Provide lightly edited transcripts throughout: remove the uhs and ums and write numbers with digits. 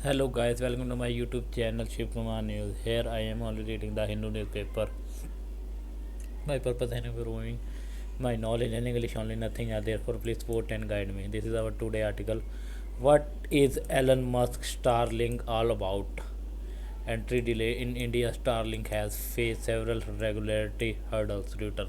Hello guys, welcome to my YouTube channel Shiv Kumar News. Here I am only reading the Hindu newspaper. My purpose in improving my knowledge in English only, nothing else. Therefore, please support and guide me. This is our today article. What is Elon Musk Starlink all about? Entry delay in India. Starlink has faced several regulatory hurdles. Reuters.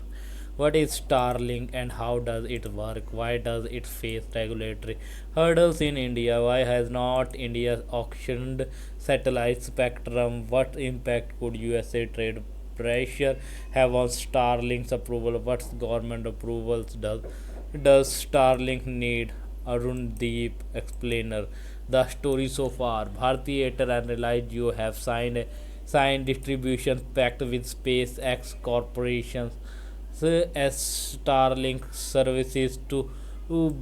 What is Starlink and how does it work? Why does it face regulatory hurdles in India? Why has not India auctioned satellite spectrum? What impact could USA trade pressure have on Starlink's approval? What government approvals does Starlink need? Arundeep explainer. The story so far. Bharti Airtel and Reliance Jio have signed distribution pact with SpaceX corporations as Starlink services to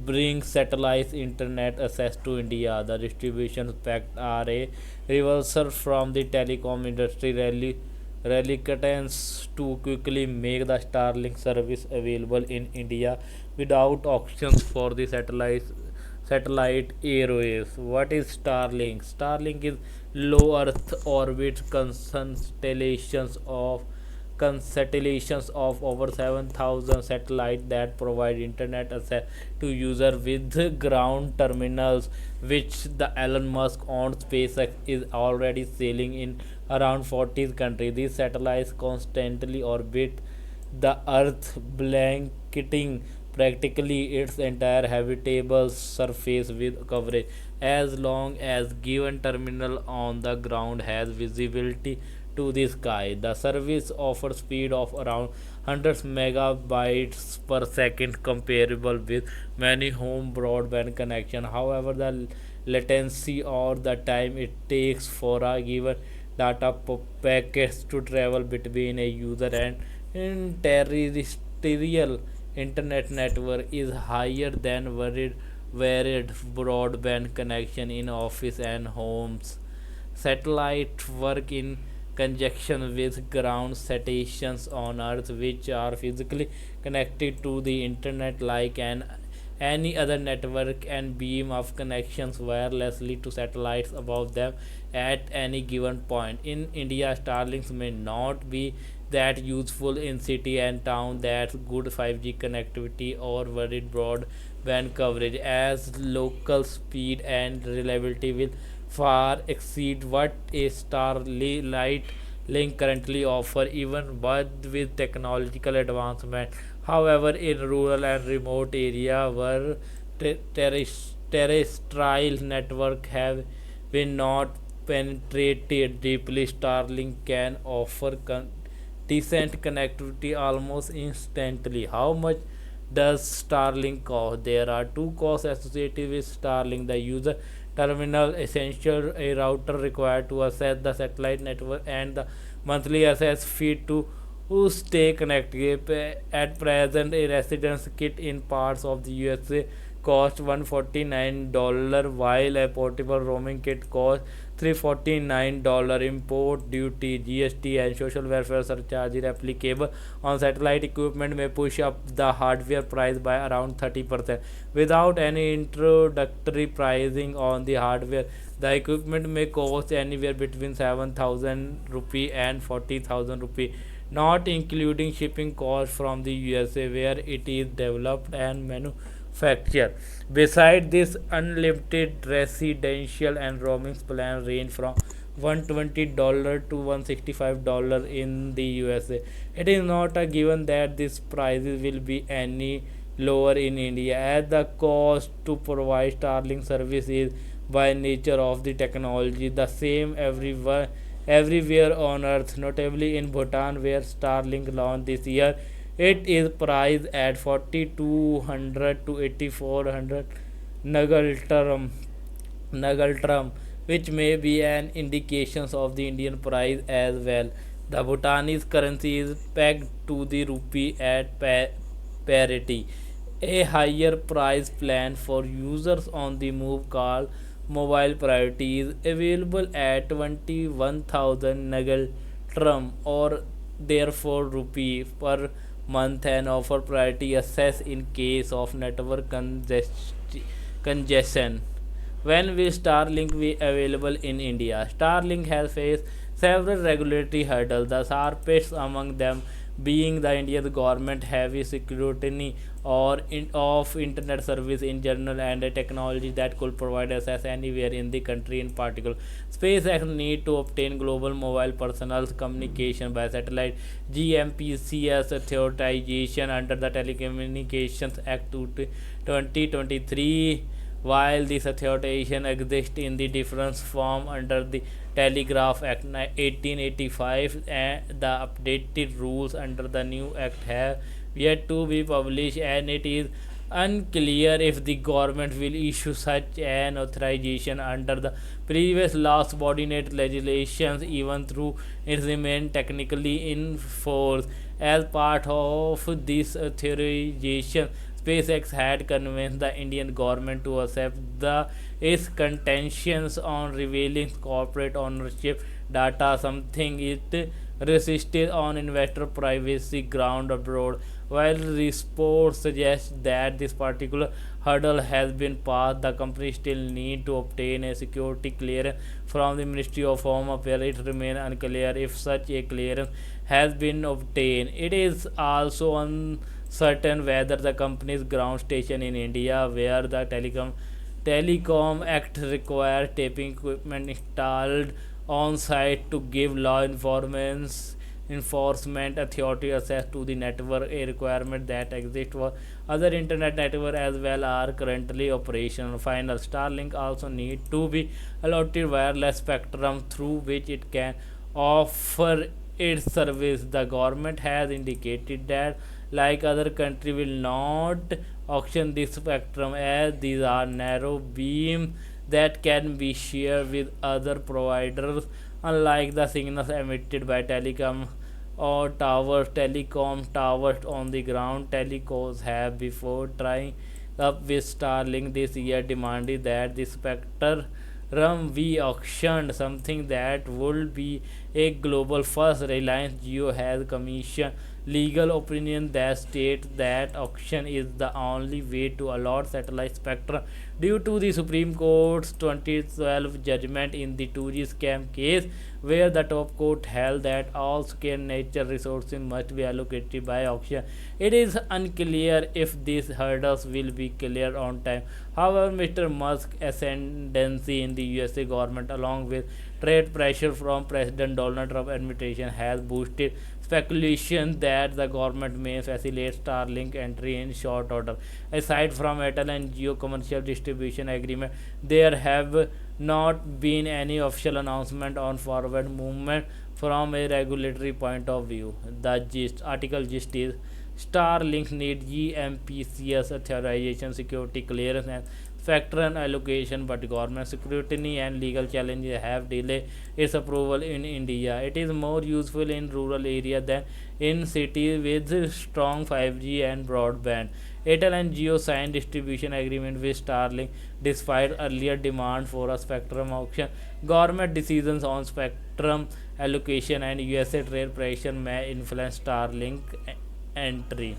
bring satellite internet access to India. The distribution pact are a reversal from the telecom industry reluctance to quickly make the Starlink service available in India without auctions for the satellite airwaves. What is Starlink? Starlink is low Earth orbit constellations of over 7,000 satellites that provide internet access to users with ground terminals, which the Elon Musk owned SpaceX is already selling in around 40 countries. These satellites constantly orbit the Earth, blanketing practically its entire habitable surface with coverage. As long as given terminal on the ground has visibility to the sky, the service offers speed of around 100 megabytes per second, comparable with many home broadband connection. However, the latency or the time it takes for a given data packets to travel between a user and terrestrial internet network is higher than varied broadband connection in office and homes. Satellite work in conjunction with ground stations on Earth, which are physically connected to the internet like any other network, and beam of connections wirelessly to satellites above them at any given point. In India, Starlinks may not be that useful in city and town that good 5G connectivity or varied broadband coverage, as local speed and reliability will far exceed what a Starlight Link currently offer, even with technological advancement. However, in rural and remote area where terrestrial network have been not penetrated deeply, Starlink can offer decent connectivity almost instantly. How much does Starlink cost? There are two costs associated with Starlink: the user terminal essential, a router required to access the satellite network, and the monthly access fee to stay connected. At present, a residence kit in parts of the USA cost $149, while a portable roaming kit costs $349. Import duty, GST, and social welfare surcharges applicable on satellite equipment may push up the hardware price by around 30%. Without any introductory pricing on the hardware, the equipment may cost anywhere between 7,000 rupee and 40,000 rupee, not including shipping costs from the USA where it is developed and manufactured. Besides this, unlimited residential and roaming plans range from $120 to $165 in the USA. It is not a given that these prices will be any lower in India, as the cost to provide Starlink service is by nature of the technology the same everywhere on earth, notably in Bhutan where Starlink launched this year. It is priced at 4,200 to 8,400 Nagaltram, Nagaltram, which may be an indication of the Indian price as well. The Bhutanese currency is pegged to the rupee at parity. A higher price plan for users on the move called mobile priority is available at 21,000 Nagal Trum or therefore rupee per month, and offer priority access in case of network congestion. When will Starlink be available in India? Starlink has faced several regulatory hurdles, the sharpest among them being the Indian government heavy scrutiny of internet service in general and a technology that could provide access anywhere in the country in particular. SpaceX need to obtain global mobile personal communication by satellite GMPCS authorization under the Telecommunications Act 2023. While this authorization exists in the different form under the Telegraph Act 1885, and the updated rules under the new act have yet to be published, and it is unclear if the government will issue such an authorization under the previous law subordinate legislations, even though it remains technically in force. As part of this authorization, SpaceX had convinced the Indian government to accept its contentions on revealing corporate ownership data, something it resisted on investor privacy ground abroad. While reports suggest that this particular hurdle has been passed, the company still need to obtain a security clearance from the Ministry of Home Affairs. It remains unclear if such a clearance has been obtained. It is also uncertain whether the company's ground station in India, where the Telecom Act requires taping equipment installed on site to give law enforcement authority access to the network, a requirement that exists for other internet networks as well, are currently operational. Final, Starlink also need to be allotted wireless spectrum through which it can offer its service. The government has indicated that, like other countries, will not auction this spectrum, as these are narrow beam that can be shared with other providers. Unlike the signals emitted by telecom towers on the ground, telecoms have before trying up with Starlink this year demanded that the spectrum be auctioned, something that would be a global first. Reliance Jio has commissioned legal opinion that states that auction is the only way to allot satellite spectrum due to the Supreme Court's 2012 judgment in the 2G scam case, where the top court held that all scarce nature resources must be allocated by auction. It is unclear if these hurdles will be cleared on time. However, Mr. Musk's ascendancy in the USA government, along with trade pressure from President Donald Trump administration, has boosted speculation that the government may facilitate Starlink entry in short order. Aside from Airtel and Jio commercial distribution agreement, there have not been any official announcement on forward movement from a regulatory point of view. The article gist is Starlink need GMPCS authorization, security clearance, and spectrum allocation, but government scrutiny and legal challenges have delayed its approval in India. It is more useful in rural areas than in cities with strong 5G and broadband. Airtel and Jio signed distribution agreement with Starlink despite earlier demand for a spectrum auction. Government decisions on spectrum allocation and USA trade pressure may influence Starlink entry.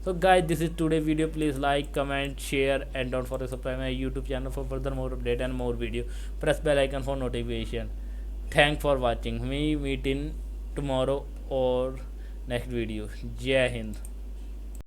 So guys, this is today's video. Please like, comment, share, and don't forget to subscribe my YouTube channel for further more update and more video. Press bell icon for notification. Thanks for watching. We meet in tomorrow or next video. Jai Hind.